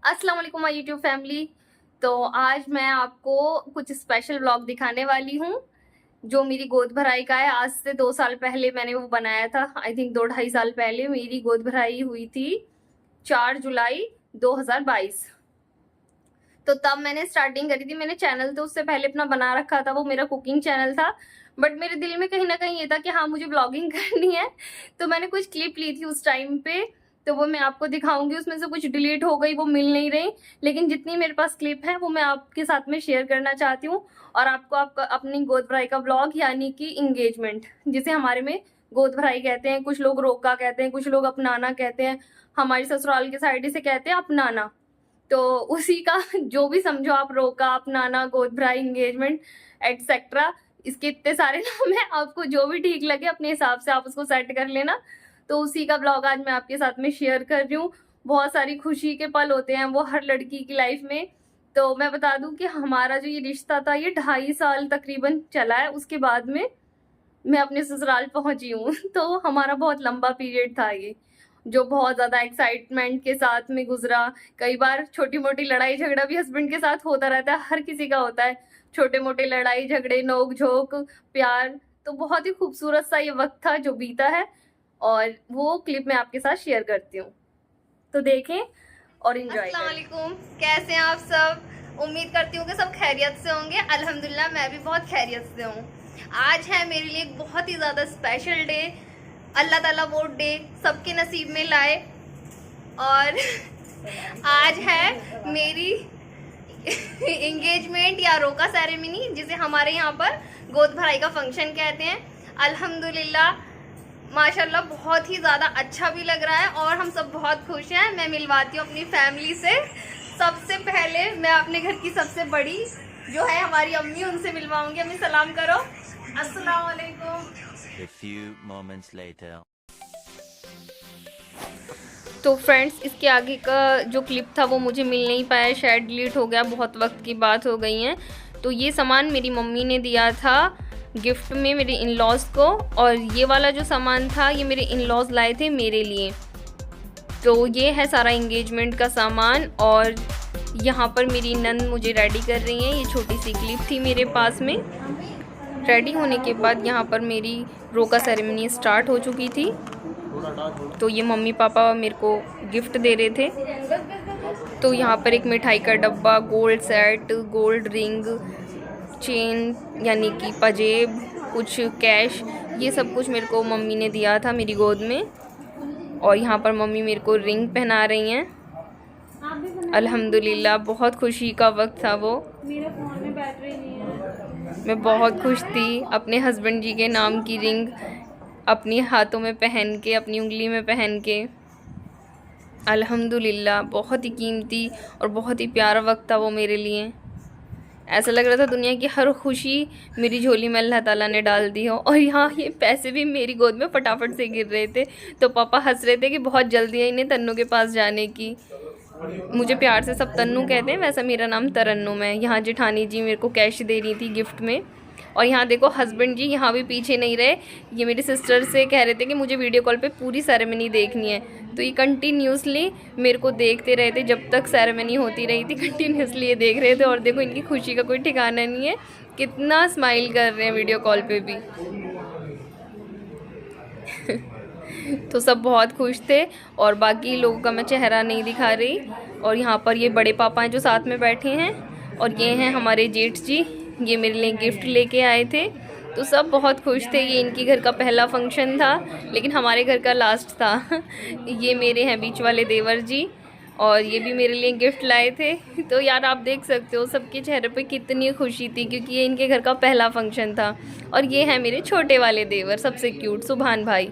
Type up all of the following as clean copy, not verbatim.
अस्सलाम वालेकुम my YouTube family. तो आज मैं आपको कुछ स्पेशल व्लॉग दिखाने वाली हूँ जो मेरी गोद भराई का है। आज से 2 साल पहले मैंने वो बनाया था। आई थिंक 2-2.5 साल पहले मेरी गोद भराई हुई थी 4 जुलाई 2022। तो तब मैंने स्टार्टिंग करी थी। मैंने चैनल तो उससे पहले अपना बना रखा था, वो मेरा कुकिंग चैनल था। बट मेरे दिल में कहीं ना कहीं ये था कि हाँ मुझे ब्लॉगिंग करनी है। तो मैंने कुछ क्लिप ली थी उस टाइम पे, तो वो मैं आपको दिखाऊंगी। उसमें से कुछ डिलीट हो गई, वो मिल नहीं रही, लेकिन जितनी मेरे पास क्लिप है वो मैं आपके साथ में शेयर करना चाहती हूँ। और आपको आपका अपनी गोद भराई का ब्लॉग यानी कि इंगेजमेंट, जिसे हमारे में गोद भराई कहते हैं, कुछ लोग रोका कहते हैं, कुछ लोग अपनाना कहते हैं, हमारी ससुराल के साइड इसे कहते हैं अपनाना। तो उसी का जो भी समझो आप, रोका, अपनाना, गोद भराई, इंगेजमेंट एटसेट्रा, इसके इतने सारे नाम है। आपको जो भी ठीक लगे अपने हिसाब से आप उसको सेट कर लेना। तो उसी का ब्लॉग आज मैं आपके साथ में शेयर कर रही हूँ। बहुत सारी खुशी के पल होते हैं वो हर लड़की की लाइफ में। तो मैं बता दूं कि हमारा जो ये रिश्ता था ये 2.5 साल तकरीबन चला है। उसके बाद में मैं अपने ससुराल पहुंची हूँ। तो हमारा बहुत लंबा पीरियड था ये, जो बहुत ज्यादा एक्साइटमेंट के साथ में गुजरा। कई बार छोटी मोटी लड़ाई झगड़ा भी हस्बैंड के साथ होता रहता है, हर किसी का होता है, छोटे मोटे लड़ाई झगड़े, नोक झोंक, प्यार। तो बहुत ही खूबसूरत सा ये वक्त था जो बीता है, और वो क्लिप मैं आपके साथ शेयर करती हूँ। तो देखें और एंजॉय करें। अस्सलाम वालेकुम, कैसे हैं आप सब? उम्मीद करती हूँ कि सब खैरियत से होंगे। अल्हम्दुलिल्लाह मैं भी बहुत खैरियत से हूँ। आज है मेरे लिए एक बहुत ही ज़्यादा स्पेशल डे। अल्लाह ताला वो डे सबके नसीब में लाए। और आज है मेरी इंगेजमेंट या रोका सेरेमनी, जिसे हमारे यहाँ पर गोद भराई का फंक्शन कहते हैं। अल्हम्दुलिल्लाह माशाल्लाह बहुत ही ज़्यादा अच्छा भी लग रहा है और हम सब बहुत खुश हैं। मैं मिलवाती हूँ अपनी फैमिली से। सबसे पहले मैं अपने घर की सबसे बड़ी जो है हमारी अम्मी, उनसे मिलवाऊंगी। अम्मी सलाम करो। अस्सलाम वालेकुम। A few moments later. तो फ्रेंड्स, इसके आगे का जो क्लिप था वो मुझे मिल नहीं पाया, शायद डिलीट हो गया, बहुत वक्त की बात हो गई है। तो ये सामान मेरी मम्मी ने दिया था गिफ्ट में मेरे इन लॉज को, और ये वाला जो सामान था ये मेरे इन लॉज लाए थे मेरे लिए। तो ये है सारा इंगेजमेंट का सामान, और यहाँ पर मेरी नंद मुझे रेडी कर रही हैं। ये छोटी सी क्लिप थी मेरे पास में। रेडी होने के बाद यहाँ पर मेरी रोका सेरेमनी स्टार्ट हो चुकी थी। तो ये मम्मी पापा मेरे को गिफ्ट दे रहे थे। तो यहाँ पर एक मिठाई का डब्बा, gold set, gold ring, chain यानी कि पजेब, कुछ कैश, ये सब कुछ मेरे को मम्मी ने दिया था मेरी गोद में। और यहाँ पर मम्मी मेरे को रिंग पहना रही हैं। अल्हम्दुलिल्लाह बहुत खुशी का वक्त था वो। मेरे फोन में बैटरी नहीं है। मैं बहुत खुश थी अपने हस्बैंड जी के नाम की रिंग अपनी हाथों में पहन के, अपनी उंगली में पहन के। अल्हम्दुलिल्लाह बहुत ही कीमती और बहुत ही प्यारा वक्त था वो मेरे लिए। ऐसा लग रहा था दुनिया की हर खुशी मेरी झोली में अल्लाह ताला ने डाल दी हो। और यहाँ ये पैसे भी मेरी गोद में फटाफट से गिर रहे थे। तो पापा हंस रहे थे कि बहुत जल्दी है इन्हें तन्नू के पास जाने की। मुझे प्यार से सब तन्नू कहते हैं, वैसा मेरा नाम तरन्नुम है। यहाँ जेठानी जी मेरे को कैश दे रही थी गिफ्ट में। और यहाँ देखो हस्बैंड जी यहाँ भी पीछे नहीं रहे। ये मेरी सिस्टर से कह रहे थे कि मुझे वीडियो कॉल पे पूरी सेरेमनी देखनी है। तो ये कंटिन्यूसली मेरे को देखते रहे थे जब तक सेरेमनी होती रही थी। कंटिन्यूसली ये देख रहे थे। और देखो इनकी खुशी का कोई ठिकाना नहीं है, कितना स्माइल कर रहे हैं वीडियो कॉल पे भी। तो सब बहुत खुश थे, और बाकी लोगों का मैं चेहरा नहीं दिखा रही। और यहाँ पर ये बड़े पापा हैं जो साथ में बैठे हैं, और ये हैं हमारे जेठ जी, ये मेरे लिए गिफ्ट लेके आए थे। तो सब बहुत खुश थे। ये इनकी घर का पहला फंक्शन था, लेकिन हमारे घर का लास्ट था। ये मेरे हैं बीच वाले देवर जी, और ये भी मेरे लिए गिफ्ट लाए थे। तो यार आप देख सकते हो सबके चेहरे पे कितनी खुशी थी, क्योंकि ये इनके घर का पहला फंक्शन था। और ये है मेरे छोटे वाले देवर, सबसे क्यूट सुभान भाई।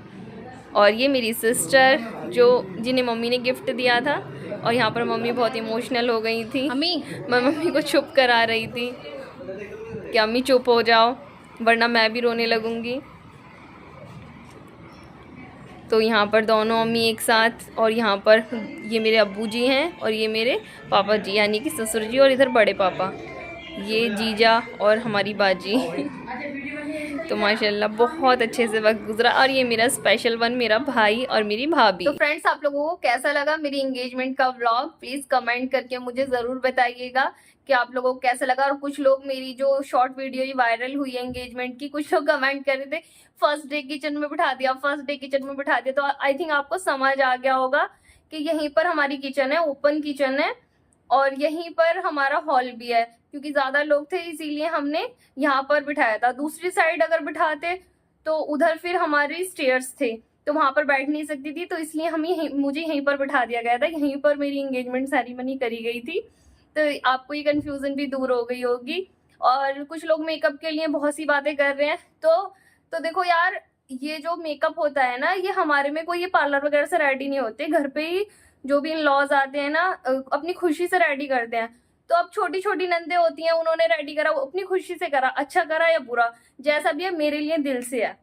और ये मेरी सिस्टर जिन्हें मम्मी ने गिफ्ट दिया था। और यहाँ पर मम्मी बहुत इमोशनल हो गई थी। मैं मम्मी को चुप करा रही थी कि अम्मी चुप हो जाओ वरना मैं भी रोने लगूंगी। तो यहाँ पर दोनों अम्मी एक साथ, और यहाँ पर ये मेरे अब्बू जी हैं और ये मेरे पापा जी यानी कि ससुर जी, और इधर बड़े पापा, ये जीजा और हमारी बाजी। तो माशाल्लाह बहुत अच्छे से वक्त गुजरा। और ये मेरा स्पेशल वन, मेरा भाई और मेरी भाभी। तो फ्रेंड्स, आप लोगों को कैसा लगा मेरी एंगेजमेंट का व्लॉग, प्लीज कमेंट करके मुझे जरूर बताइएगा कि आप लोगों को कैसा लगा। और कुछ लोग मेरी जो शॉर्ट वीडियो ये वायरल हुई है एंगेजमेंट की, कुछ लोग कमेंट कर रहे थे फर्स्ट डे किचन में बिठा दिया, फर्स्ट डे किचन में बिठा दिया। तो आई थिंक आपको समझ आ गया होगा कि यहीं पर हमारी किचन है, ओपन किचन है और यहीं पर हमारा हॉल भी है। क्योंकि ज्यादा लोग थे इसीलिए हमने यहाँ पर बिठाया था। दूसरी साइड अगर बिठाते तो उधर फिर हमारे स्टेयर्स थे, तो वहां पर बैठ नहीं सकती थी, तो इसलिए मुझे यहीं पर बिठा दिया गया था। यहीं पर मेरी एंगेजमेंट सेरेमनी करी गई थी। तो आपको ये कंफ्यूजन भी दूर हो गई होगी। और कुछ लोग मेकअप के लिए बहुत सी बातें कर रहे हैं। तो देखो यार, ये जो मेकअप होता है ना, ये हमारे में कोई ये पार्लर वगैरह से रेडी नहीं होते, घर पे ही जो भी इन लॉज आते हैं ना अपनी खुशी से रेडी करते हैं। तो अब छोटी छोटी नंदे होती हैं, उन्होंने रेडी करा, वो अपनी खुशी से करा, अच्छा करा या बुरा जैसा भी है, मेरे लिए दिल से है।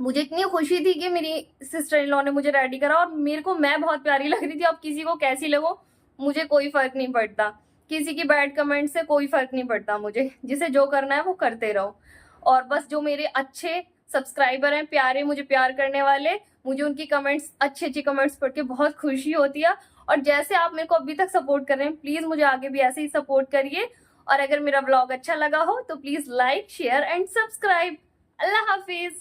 मुझे इतनी खुशी थी कि मेरी सिस्टर इन लॉ ने मुझे रेडी करा और मेरे को मैं बहुत प्यारी लग रही थी। अब किसी को कैसी लगो मुझे कोई फर्क नहीं पड़ता, किसी की बैड कमेंट से कोई फर्क नहीं पड़ता। मुझे जिसे जो करना है वो करते रहो। और बस जो मेरे अच्छे सब्सक्राइबर हैं, प्यारे, मुझे प्यार करने वाले, मुझे उनकी कमेंट्स, अच्छी अच्छी कमेंट्स पढ़ के बहुत खुशी होती है। और जैसे आप मेरे को अभी तक सपोर्ट कर रहे हैं, प्लीज मुझे आगे भी ऐसे ही सपोर्ट करिए। और अगर मेरा ब्लॉग अच्छा लगा हो तो please like, share and subscribe. Allah Hafiz.